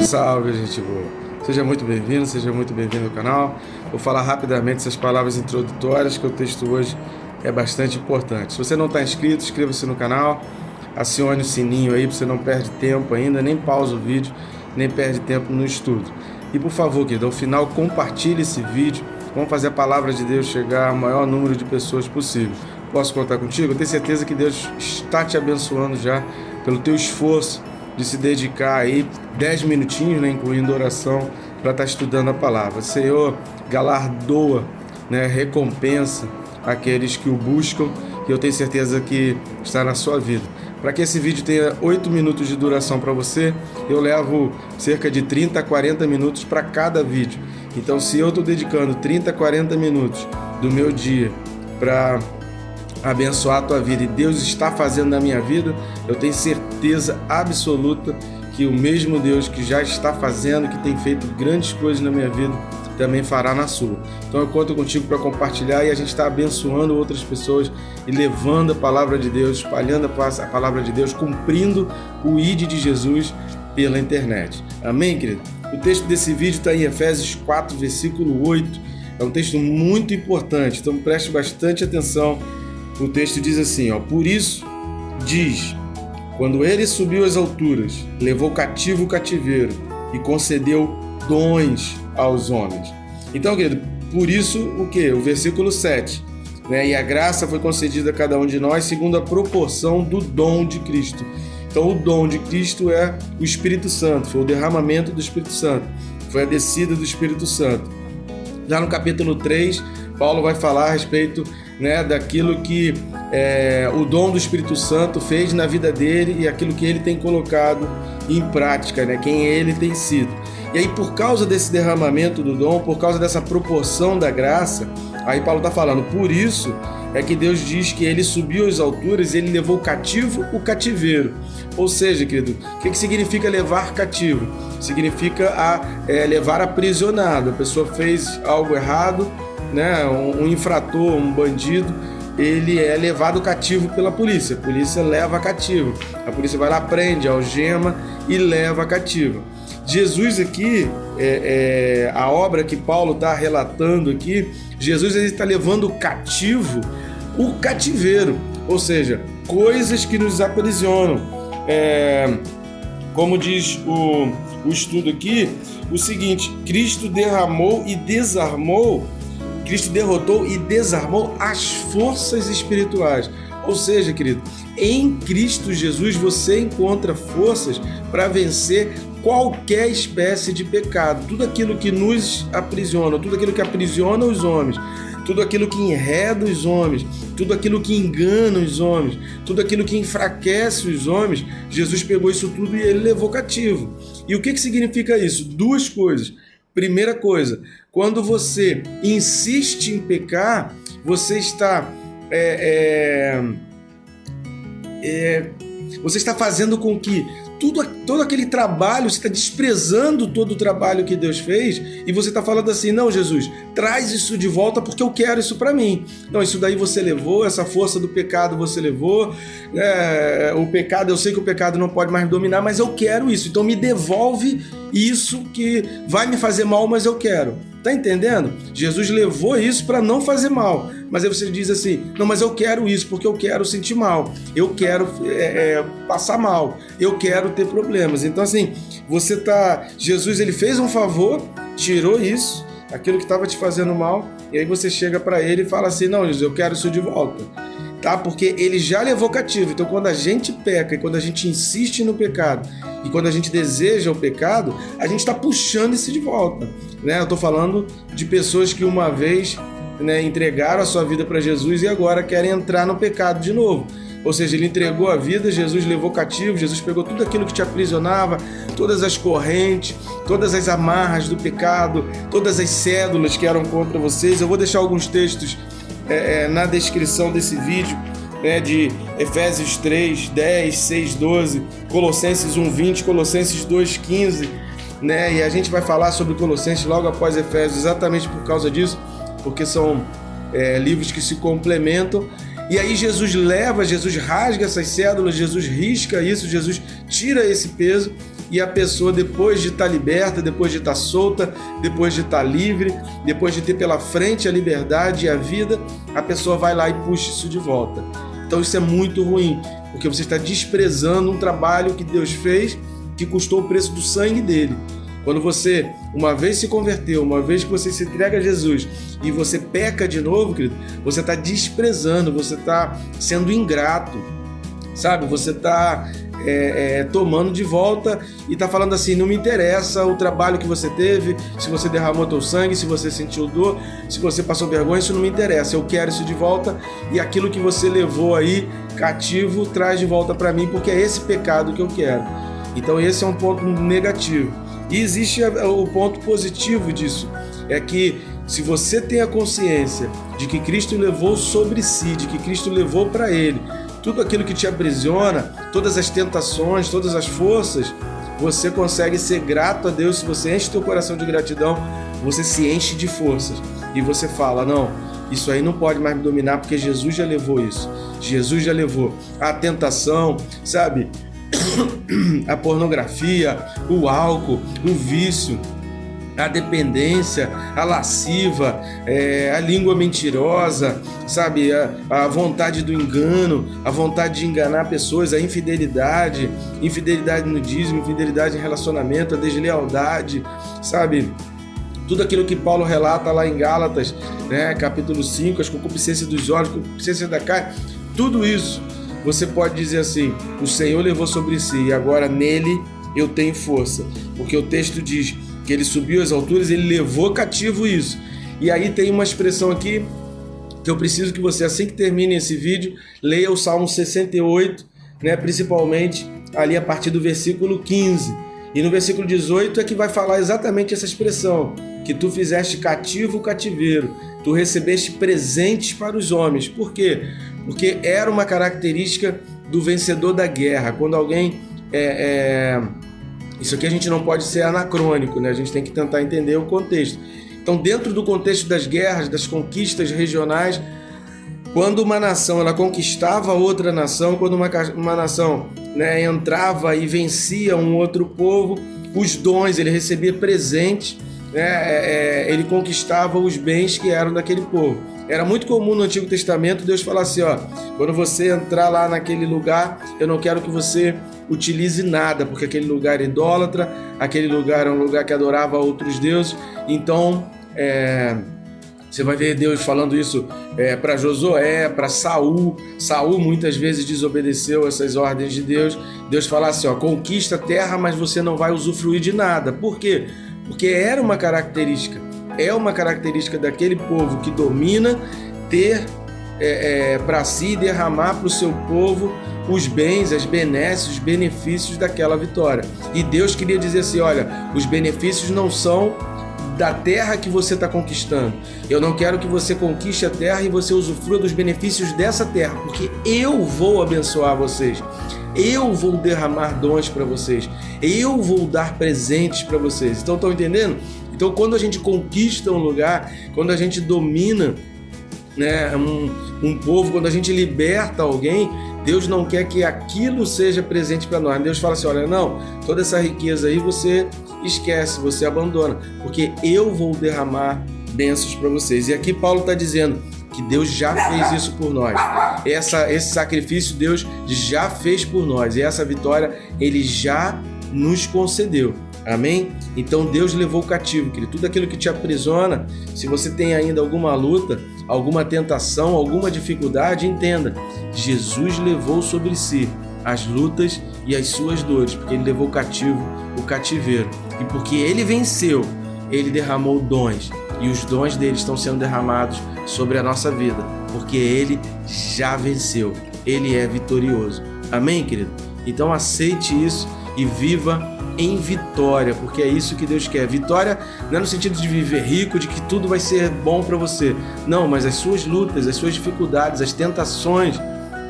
Salve, gente boa! Seja muito bem-vindo ao canal. Vou falar rapidamente essas palavras introdutórias, que o texto hoje é bastante importante. Se você não está inscrito, inscreva-se no canal, acione o sininho aí, para você não perde tempo ainda, nem pausa o vídeo, nem perde tempo no estudo. E por favor, querido, ao final compartilhe esse vídeo, vamos fazer a palavra de Deus chegar ao maior número de pessoas possível. Posso contar contigo? Eu tenho certeza que Deus está te abençoando já pelo teu esforço de se dedicar aí 10 minutinhos, né, incluindo oração, para estar estudando a palavra. Senhor, galardoa, né, recompensa aqueles que o buscam, e eu tenho certeza que está na sua vida. Para que esse vídeo tenha 8 minutos de duração para você, eu levo cerca de 30 a 40 minutos para cada vídeo. Então, se eu estou dedicando 30 a 40 minutos do meu dia para abençoar a tua vida, e Deus está fazendo na minha vida, eu tenho certeza absoluta que o mesmo Deus que já está fazendo, que tem feito grandes coisas na minha vida, também fará na sua. Então eu conto contigo para compartilhar, e a gente está abençoando outras pessoas e levando a palavra de Deus, espalhando a palavra de Deus, cumprindo o ID de Jesus pela internet. Amém, querido? O texto desse vídeo está em Efésios 4, versículo 8. É um texto muito importante, então preste bastante atenção. O texto diz assim, por isso diz, quando ele subiu às alturas, levou cativo o cativeiro e concedeu dons aos homens. Então, querido, por isso o que? O versículo 7, né? E a graça foi concedida a cada um de nós segundo a proporção do dom de Cristo. Então, o dom de Cristo é o Espírito Santo, foi o derramamento do Espírito Santo, foi a descida do Espírito Santo. Já no capítulo 3, Paulo vai falar a respeito, né, daquilo que o dom do Espírito Santo fez na vida dele e aquilo que ele tem colocado em prática, né, quem ele tem sido. E aí, por causa desse derramamento do dom, por causa dessa proporção da graça, aí Paulo está falando, por isso é que Deus diz que ele subiu às alturas e ele levou cativo o cativeiro. Ou seja, querido, o que significa levar cativo? Significa levar aprisionado. A pessoa fez algo errado, né? Um infrator, um bandido, ele é levado cativo pela polícia. A polícia leva cativo. A polícia vai lá, prende, algema e leva cativo. Jesus aqui, a obra que Paulo está relatando aqui, Jesus está levando cativo o cativeiro, ou seja, coisas que nos aprisionam. Como diz o estudo aqui, o seguinte, Cristo derrotou e desarmou as forças espirituais. Ou seja, querido, em Cristo Jesus você encontra forças para vencer qualquer espécie de pecado. Tudo aquilo que nos aprisiona, tudo aquilo que aprisiona os homens, tudo aquilo que enreda os homens, tudo aquilo que engana os homens, tudo aquilo que enfraquece os homens, Jesus pegou isso tudo e ele levou cativo. E o que significa isso? Duas coisas. Primeira coisa, quando você insiste em pecar, você está você está fazendo com que todo aquele trabalho, você está desprezando todo o trabalho que Deus fez, e você está falando assim, não, Jesus, traz isso de volta porque eu quero isso para mim. Não, isso daí você levou, essa força do pecado você levou, o pecado, eu sei que o pecado não pode mais me dominar, mas eu quero isso, então me devolve isso que vai me fazer mal, mas eu quero. Tá entendendo? Jesus levou isso para não fazer mal. Mas aí você diz assim, não, mas eu quero isso porque eu quero sentir mal. Eu quero passar mal. Eu quero ter problemas. Então assim, Jesus, ele fez um favor, tirou isso, aquilo que estava te fazendo mal, e aí você chega para ele e fala assim, não, Jesus, eu quero isso de volta. Tá? Porque ele já levou cativo. Então quando a gente peca e quando a gente insiste no pecado e quando a gente deseja o pecado, a gente está puxando isso de volta, né? Eu estou falando de pessoas que uma vez, né, entregaram a sua vida para Jesus e agora querem entrar no pecado de novo. Ou seja, ele entregou a vida, Jesus levou cativo, Jesus pegou tudo aquilo que te aprisionava, todas as correntes, todas as amarras do pecado, todas as cédulas que eram contra vocês. Eu vou deixar alguns textos na descrição desse vídeo, né, de Efésios 3, 10, 6, 12, Colossenses 1, 20, Colossenses 2, 15, né, e a gente vai falar sobre Colossenses logo após Efésios, exatamente por causa disso, porque são livros que se complementam. E aí Jesus rasga essas cédulas, Jesus risca isso, Jesus tira esse peso e a pessoa, depois de estar liberta, depois de estar solta, depois de estar livre, depois de ter pela frente a liberdade e a vida, a pessoa vai lá e puxa isso de volta. Então isso é muito ruim, porque você está desprezando um trabalho que Deus fez, que custou o preço do sangue dele. Quando você, uma vez se converteu, uma vez que você se entrega a Jesus e você peca de novo, querido, você está desprezando, você está sendo ingrato, sabe? Você está tomando de volta e está falando assim, não me interessa o trabalho que você teve, se você derramou teu sangue, se você sentiu dor, se você passou vergonha, isso não me interessa, eu quero isso de volta e aquilo que você levou aí cativo, traz de volta para mim, porque é esse pecado que eu quero. Então esse é um ponto negativo. E existe o ponto positivo disso, é que se você tem a consciência de que Cristo levou sobre si, de que Cristo levou para Ele, tudo aquilo que te aprisiona, todas as tentações, todas as forças, você consegue ser grato a Deus. Se você enche teu coração de gratidão, você se enche de forças e você fala, não, isso aí não pode mais me dominar porque Jesus já levou isso, Jesus já levou a tentação, sabe? A pornografia, o álcool, o vício, a dependência, a lasciva, a língua mentirosa, sabe? A vontade do engano, a vontade de enganar pessoas, a infidelidade no dízimo, infidelidade em relacionamento, a deslealdade, sabe? Tudo aquilo que Paulo relata lá em Gálatas, né? Capítulo 5, as concupiscências dos olhos, concupiscência da carne, tudo isso. Você pode dizer assim, o Senhor levou sobre si e agora nele eu tenho força. Porque o texto diz que ele subiu às alturas, ele levou cativo isso. E aí tem uma expressão aqui que eu preciso que você, assim que termine esse vídeo, leia o Salmo 68, né, principalmente ali a partir do versículo 15. E no versículo 18 é que vai falar exatamente essa expressão, que tu fizeste cativo o cativeiro, tu recebeste presentes para os homens. Por quê? Porque era uma característica do vencedor da guerra. Quando alguém... Isso aqui a gente não pode ser anacrônico, né? A gente tem que tentar entender o contexto. Então, dentro do contexto das guerras, das conquistas regionais, quando uma nação ela conquistava outra nação, quando uma nação, né, entrava e vencia um outro povo, os dons, ele recebia presentes, né, ele conquistava os bens que eram daquele povo. Era muito comum no Antigo Testamento Deus falar assim, ó, quando você entrar lá naquele lugar, eu não quero que você utilize nada, porque aquele lugar é idólatra, aquele lugar é um lugar que adorava outros deuses. Então, você vai ver Deus falando isso para Josué, para Saul. Saul muitas vezes desobedeceu essas ordens de Deus. Deus fala assim, ó, conquista a terra, mas você não vai usufruir de nada. Por quê? Porque era uma característica, daquele povo que domina ter para si, derramar para o seu povo os bens, as benesses, os benefícios daquela vitória. E Deus queria dizer assim, olha, os benefícios não são da terra que você está conquistando. Eu não quero que você conquiste a terra e você usufrua dos benefícios dessa terra, porque eu vou abençoar vocês. Eu vou derramar dons para vocês. Eu vou dar presentes para vocês. Então, estão entendendo? Então, quando a gente conquista um lugar, quando a gente domina, né, um povo, quando a gente liberta alguém, Deus não quer que aquilo seja presente para nós. Deus fala assim, olha, não, toda essa riqueza aí você esquece, você abandona, porque eu vou derramar bênçãos para vocês. E aqui Paulo está dizendo que Deus já fez isso por nós. Esse sacrifício Deus já fez por nós. E essa vitória Ele já nos concedeu. Amém? Então Deus levou cativo, querido. Tudo aquilo que te aprisiona, se você tem ainda alguma luta, alguma tentação, alguma dificuldade, entenda, Jesus levou sobre si as lutas e as suas dores, porque Ele levou cativo o cativeiro. E porque Ele venceu, Ele derramou dons. E os dons dele estão sendo derramados sobre a nossa vida, porque Ele já venceu. Ele é vitorioso. Amém, querido? Então aceite isso e viva em vitória, porque é isso que Deus quer. Vitória não é no sentido de viver rico, de que tudo vai ser bom para você. Não, mas as suas lutas, as suas dificuldades, as tentações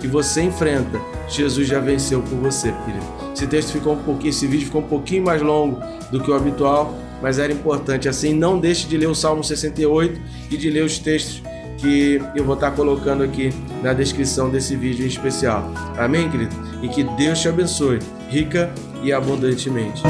que você enfrenta, Jesus já venceu por você, querido. Esse vídeo ficou um pouquinho mais longo do que o habitual, mas era importante. Assim, não deixe de ler o Salmo 68 e de ler os textos que eu vou estar colocando aqui na descrição desse vídeo em especial. Amém, querido? E que Deus te abençoe, rica e abundantemente.